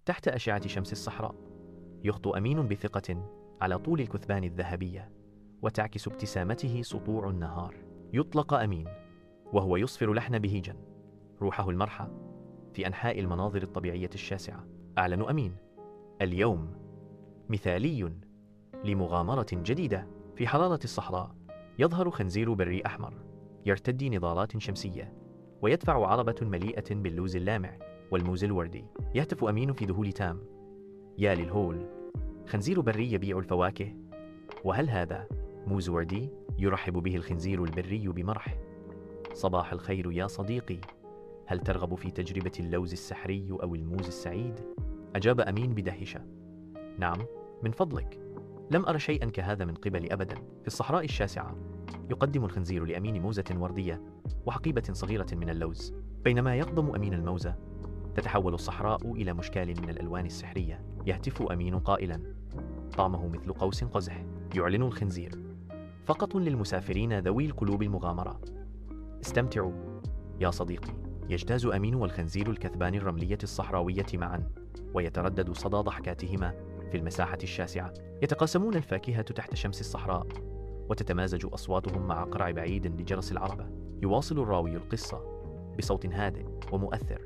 تحت أشعة شمس الصحراء. يخطو أمين بثقة على طول الكثبان الذهبية، وتعكس ابتسامته سطوع النهار. يطلق أمين وهو يصفر لحن بهيجا، روحه المرحى في أنحاء المناظر الطبيعية الشاسعة. أعلن أمين: اليوم مثالي لمغامرة جديدة. في حرارة الصحراء يظهر خنزير بري أحمر يرتدي نظارات شمسية، ويدفع عربة مليئة باللوز اللامع والموز الوردي. يهتف أمين في ذهول تام: يا للهول، خنزير بري يبيع الفواكه، وهل هذا موز وردي؟ يرحب به الخنزير البري بمرح: صباح الخير يا صديقي، هل ترغب في تجربة اللوز السحري أو الموز السعيد؟ أجاب أمين بدهشة: نعم، من فضلك، لم أر شيئا كهذا من قبل أبدا. في الصحراء الشاسعة يقدم الخنزير لأمين موزة وردية وحقيبة صغيرة من اللوز. بينما يقضم أمين الموزة، تتحول الصحراء إلى مشكال من الألوان السحرية. يهتف أمين قائلا: طعمه مثل قوس قزح. يعلن الخنزير: فقط للمسافرين ذوي القلوب المغامرة، استمتعوا يا صديقي. يجتاز أمين والخنزير الكثبان الرملية الصحراوية معا، ويتردد صدى ضحكاتهما في المساحة الشاسعة. يتقاسمون الفاكهة تحت شمس الصحراء، وتتمازج أصواتهم مع قرع بعيد لجرس العربة. يواصل الراوي القصة بصوت هادئ ومؤثر: